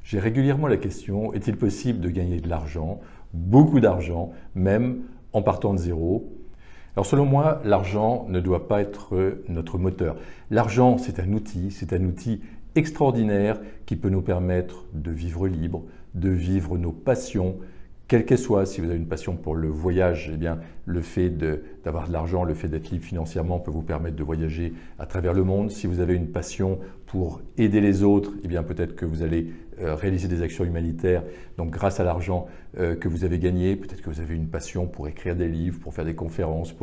J'ai régulièrement la question, est-il possible de gagner de l'argent, beaucoup d'argent, même en partant de zéro? Alors selon moi, l'argent ne doit pas être notre moteur. L'argent, c'est un outil extraordinaire qui peut nous permettre de vivre libre, de vivre nos passions, quelle qu'elle soit. Si vous avez une passion pour le voyage, eh bien, le fait d'avoir de l'argent, le fait d'être libre financièrement peut vous permettre de voyager à travers le monde. Si vous avez une passion pour aider les autres, eh bien, peut-être que vous allez réaliser des actions humanitaires, donc grâce à l'argent que vous avez gagné. Peut-être que vous avez une passion pour écrire des livres, pour faire des conférences,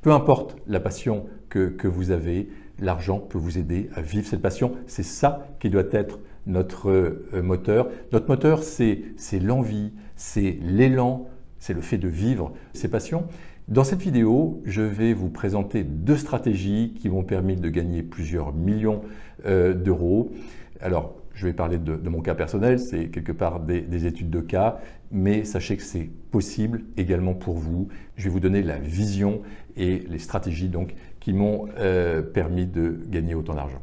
peu importe la passion que vous avez, l'argent peut vous aider à vivre cette passion. C'est ça qui doit être notre moteur. Notre moteur, c'est l'envie, c'est l'élan, c'est le fait de vivre ces passions. Dans cette vidéo, je vais vous présenter 2 stratégies qui m'ont permis de gagner plusieurs millions d'euros. Alors, je vais parler de mon cas personnel, c'est quelque part des études de cas, mais sachez que c'est possible également pour vous. Je vais vous donner la vision et les stratégies donc, qui m'ont permis de gagner autant d'argent.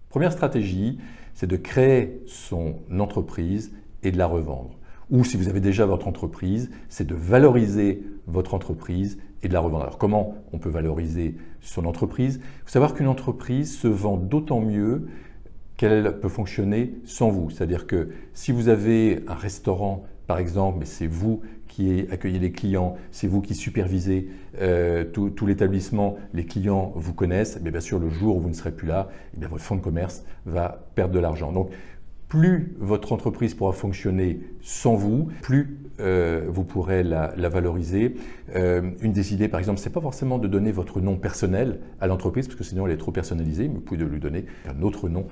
Première stratégie, c'est de créer son entreprise et de la revendre. Ou si vous avez déjà votre entreprise, c'est de valoriser votre entreprise et de la revendre. Alors comment on peut valoriser son entreprise? Il faut savoir qu'une entreprise se vend d'autant mieux qu'elle peut fonctionner sans vous. C'est-à-dire que si vous avez un restaurant, par exemple, mais c'est vous qui accueillez les clients, c'est vous qui supervisez tout l'établissement, les clients vous connaissent, mais bien sûr le jour où vous ne serez plus là, eh bien, votre fonds de commerce va perdre de l'argent. Donc plus votre entreprise pourra fonctionner sans vous, plus vous pourrez la valoriser. Une des idées, par exemple, ce n'est pas forcément de donner votre nom personnel à l'entreprise, parce que sinon elle est trop personnalisée, mais vous pouvez lui donner un autre nom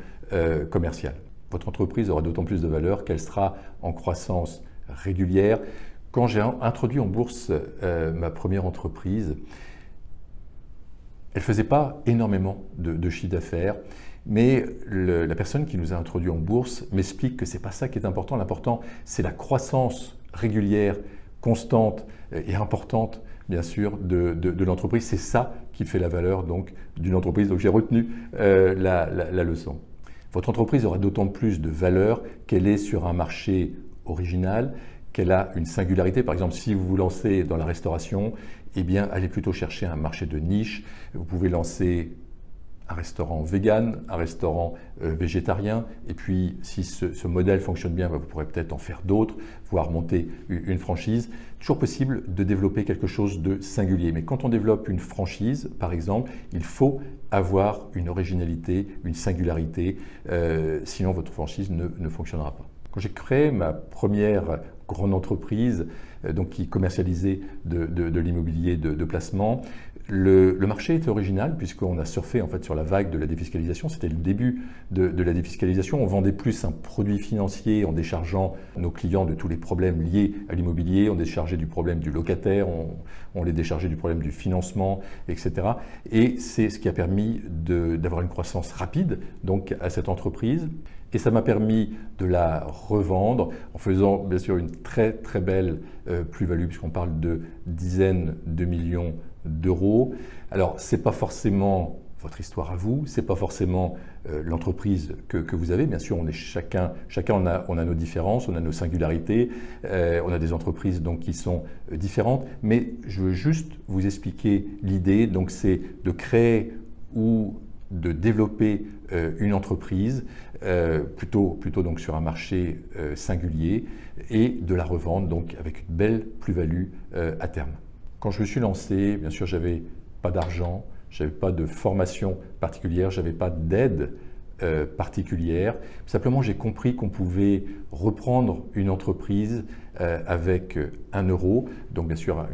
commercial. Votre entreprise aura d'autant plus de valeur qu'elle sera en croissance régulière. Quand j'ai introduit en bourse ma première entreprise, elle ne faisait pas énormément de chiffre d'affaires, mais la personne qui nous a introduit en bourse m'explique que ce n'est pas ça qui est important. L'important, c'est la croissance régulière, constante et importante, bien sûr, de l'entreprise. C'est ça qui fait la valeur d'une entreprise. Donc j'ai retenu la leçon. Votre entreprise aura d'autant plus de valeur qu'elle est sur un marché original, qu'elle a une singularité. Par exemple, si vous vous lancez dans la restauration, eh bien, allez plutôt chercher un marché de niche. Vous pouvez lancer un restaurant vegan, un restaurant végétarien, et puis si ce modèle fonctionne bien, vous pourrez peut-être en faire d'autres, voire monter une franchise. Toujours possible de développer quelque chose de singulier. Mais quand on développe une franchise, par exemple, il faut avoir une originalité, une singularité, sinon votre franchise ne fonctionnera pas. Quand j'ai créé ma première grande entreprise qui commercialisait de l'immobilier de placement, le marché était original puisqu'on a surfé en fait sur la vague de la défiscalisation. C'était le début de la défiscalisation. On vendait plus un produit financier en déchargeant nos clients de tous les problèmes liés à l'immobilier. On déchargeait du problème du locataire, on les déchargeait du problème du financement, etc. Et c'est ce qui a permis d'avoir une croissance rapide donc à cette entreprise. Et ça m'a permis de la revendre en faisant bien sûr une très très belle plus-value puisqu'on parle de dizaines de millions d'euros. Alors ce n'est pas forcément votre histoire à vous, ce n'est pas forcément l'entreprise que vous avez. Bien sûr, on est chacun on a nos différences, on a nos singularités, on a des entreprises donc qui sont différentes. Mais je veux juste vous expliquer l'idée. Donc c'est de créer ou de développer une entreprise plutôt donc sur un marché singulier et de la revendre donc avec une belle plus-value à terme. Quand je me suis lancé, bien sûr, j'avais pas d'argent, j'avais pas de formation particulière, j'avais pas d'aide particulière. Simplement, j'ai compris qu'on pouvait reprendre une entreprise avec 1 euro, donc bien sûr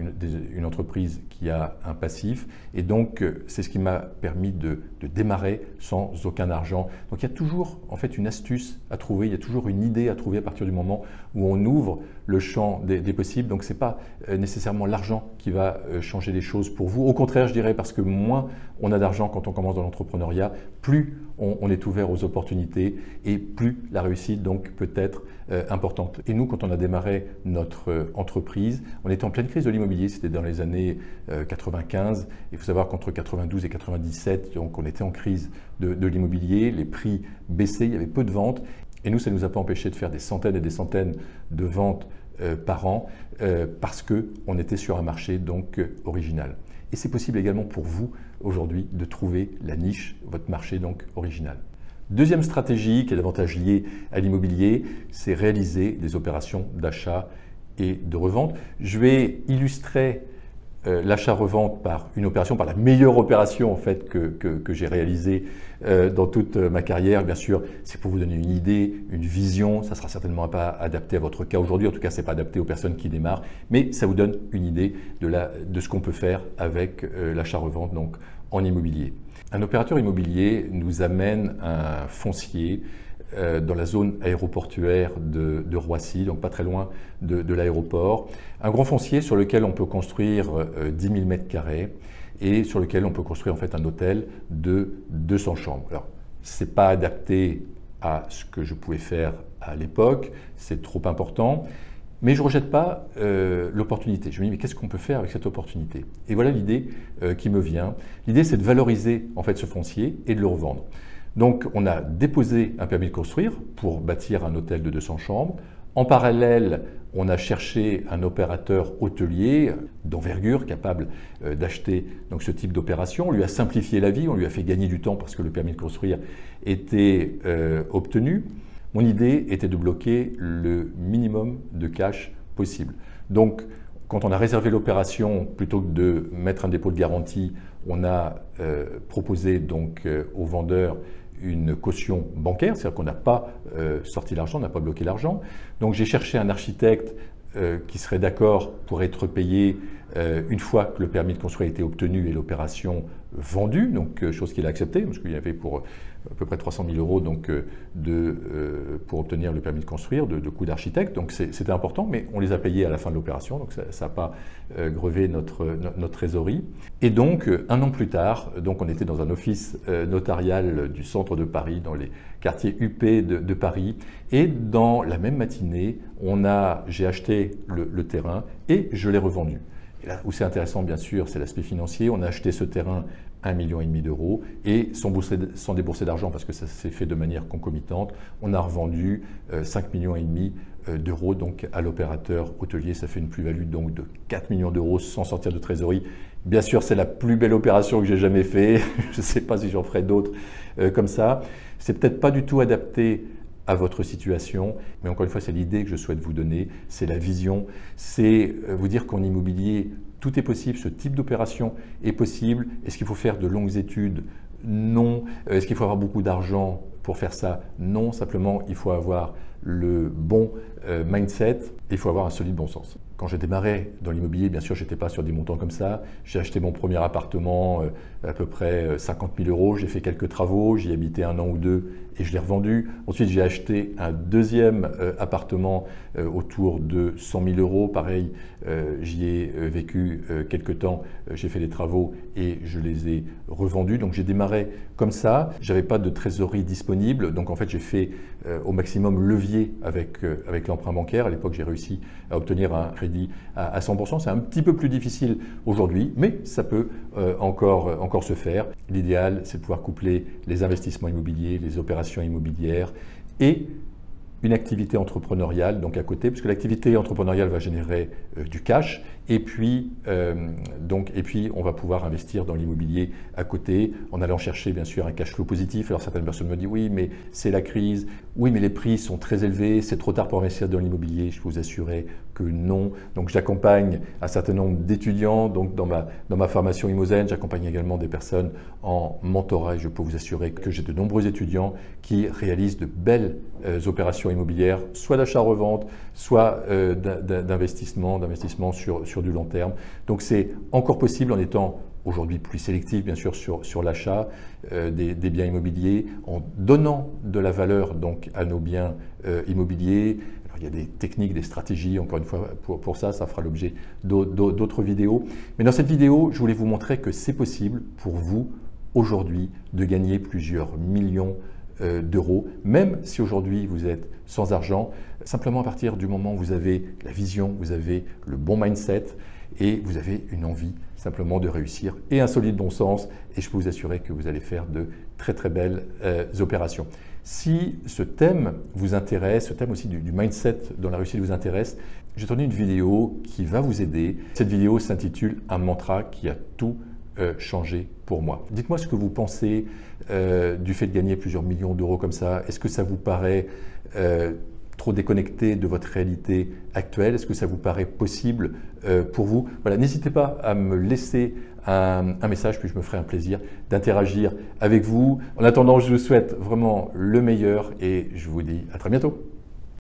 une entreprise qui a un passif, et donc c'est ce qui m'a permis de démarrer sans aucun argent. Donc il y a toujours en fait une astuce à trouver, il y a toujours une idée à trouver à partir du moment où on ouvre le champ des possibles. Donc ce n'est pas nécessairement l'argent qui va changer les choses pour vous. Au contraire, je dirais, parce que moins on a d'argent quand on commence dans l'entrepreneuriat, plus on est ouvert aux opportunités et plus la réussite donc peut être importante. Et nous, quand on a démarré notre entreprise. On était en pleine crise de l'immobilier, c'était dans les années 95. Il faut savoir qu'entre 92 et 97, donc on était en crise de l'immobilier, les prix baissaient, il y avait peu de ventes. Et nous, ça ne nous a pas empêché de faire des centaines et des centaines de ventes par an parce qu'on était sur un marché donc original. Et c'est possible également pour vous aujourd'hui de trouver la niche, votre marché donc original. Deuxième stratégie qui est davantage liée à l'immobilier, c'est réaliser des opérations d'achat et de revente. Je vais illustrer l'achat-revente par une opération, par la meilleure opération en fait que j'ai réalisée dans toute ma carrière. Bien sûr, c'est pour vous donner une idée, une vision. Ça ne sera certainement pas adapté à votre cas aujourd'hui. En tout cas, ce n'est pas adapté aux personnes qui démarrent. Mais ça vous donne une idée de ce qu'on peut faire avec l'achat-revente donc en immobilier. Un opérateur immobilier nous amène un foncier dans la zone aéroportuaire de Roissy, donc pas très loin de l'aéroport. Un grand foncier sur lequel on peut construire 10 000 m² et sur lequel on peut construire en fait un hôtel de 200 chambres. Alors, ce n'est pas adapté à ce que je pouvais faire à l'époque, c'est trop important. Mais je ne rejette pas l'opportunité. Je me dis, mais qu'est-ce qu'on peut faire avec cette opportunité? Et voilà l'idée qui me vient. L'idée, c'est de valoriser en fait ce foncier et de le revendre. Donc, on a déposé un permis de construire pour bâtir un hôtel de 200 chambres. En parallèle, on a cherché un opérateur hôtelier d'envergure capable d'acheter donc ce type d'opération. On lui a simplifié la vie, on lui a fait gagner du temps parce que le permis de construire était obtenu. Mon idée était de bloquer le minimum de cash possible. Donc, quand on a réservé l'opération, plutôt que de mettre un dépôt de garantie, on a proposé donc au vendeur une caution bancaire, c'est-à-dire qu'on n'a pas sorti l'argent, on n'a pas bloqué l'argent. Donc, j'ai cherché un architecte qui serait d'accord pour être payé une fois que le permis de construire a été obtenu et l'opération vendue, donc chose qu'il a acceptée, parce qu'il y avait pour à peu près 300 000 euros donc, pour obtenir le permis de construire, de coûts d'architecte. Donc c'était important, mais on les a payés à la fin de l'opération, donc ça n'a pas grevé notre trésorerie. Et donc, un an plus tard, donc on était dans un office notarial du centre de Paris, dans les quartiers UP de Paris, et dans la même matinée, j'ai acheté le terrain et je l'ai revendu. Et là où c'est intéressant, bien sûr, c'est l'aspect financier. On a acheté ce terrain 1,5 million d'euros et sans débourser d'argent, parce que ça s'est fait de manière concomitante, on a revendu 5,5 millions d'euros donc à l'opérateur hôtelier. Ça fait une plus-value donc de 4 millions d'euros sans sortir de trésorerie. Bien sûr, c'est la plus belle opération que j'ai jamais faite. Je ne sais pas si j'en ferai d'autres comme ça. C'est peut-être pas du tout adapté à votre situation, mais encore une fois, c'est l'idée que je souhaite vous donner, c'est la vision, c'est vous dire qu'en immobilier, tout est possible, ce type d'opération est possible. Est-ce qu'il faut faire de longues études? Non. Est-ce qu'il faut avoir beaucoup d'argent pour faire ça? Non. Simplement, il faut avoir le bon mindset et il faut avoir un solide bon sens. Quand j'ai démarré dans l'immobilier, bien sûr, je n'étais pas sur des montants comme ça. J'ai acheté mon premier appartement à peu près 50 000 euros. J'ai fait quelques travaux, j'y ai habité 1 an ou 2 et je l'ai revendu. Ensuite, j'ai acheté un deuxième appartement autour de 100 000 euros. Pareil, j'y ai vécu quelques temps. J'ai fait des travaux et je les ai revendus. Donc, j'ai démarré comme ça. Je n'avais pas de trésorerie disponible. Donc, en fait, j'ai fait au maximum levier avec l'emprunt bancaire. À l'époque, j'ai réussi à obtenir un crédit à 100%. C'est un petit peu plus difficile aujourd'hui, mais ça peut encore se faire. L'idéal, c'est de pouvoir coupler les investissements immobiliers, les opérations immobilières et une activité entrepreneuriale donc à côté, puisque l'activité entrepreneuriale va générer du cash et puis on va pouvoir investir dans l'immobilier à côté en allant chercher bien sûr un cash flow positif. Alors certaines personnes me disent oui mais c'est la crise, oui mais les prix sont très élevés, c'est trop tard pour investir dans l'immobilier. Je peux vous assurer que non. Donc j'accompagne un certain nombre d'étudiants donc dans ma formation Imozen, j'accompagne également des personnes en mentorat et je peux vous assurer que j'ai de nombreux étudiants qui réalisent de belles opérations immobilières, soit d'achat-revente, soit d'investissement sur du long terme. Donc c'est encore possible en étant aujourd'hui plus sélectif bien sûr sur l'achat des biens immobiliers, en donnant de la valeur donc à nos biens immobiliers. Alors, il y a des techniques, des stratégies, encore une fois pour ça fera l'objet d'autres vidéos. Mais dans cette vidéo, je voulais vous montrer que c'est possible pour vous aujourd'hui de gagner plusieurs millions d'euros, même si aujourd'hui vous êtes sans argent, simplement à partir du moment où vous avez la vision, vous avez le bon mindset et vous avez une envie simplement de réussir et un solide bon sens, et je peux vous assurer que vous allez faire de très très belles opérations. Si ce thème vous intéresse, ce thème aussi du mindset dans la réussite vous intéresse, j'ai tourné une vidéo qui va vous aider. Cette vidéo s'intitule « Un mantra qui a tout changé pour moi ». Dites-moi ce que vous pensez du fait de gagner plusieurs millions d'euros comme ça. Est-ce que ça vous paraît trop déconnecté de votre réalité actuelle? Est-ce que ça vous paraît possible pour vous? Voilà, n'hésitez pas à me laisser un message, puis je me ferai un plaisir d'interagir avec vous. En attendant, je vous souhaite vraiment le meilleur et je vous dis à très bientôt.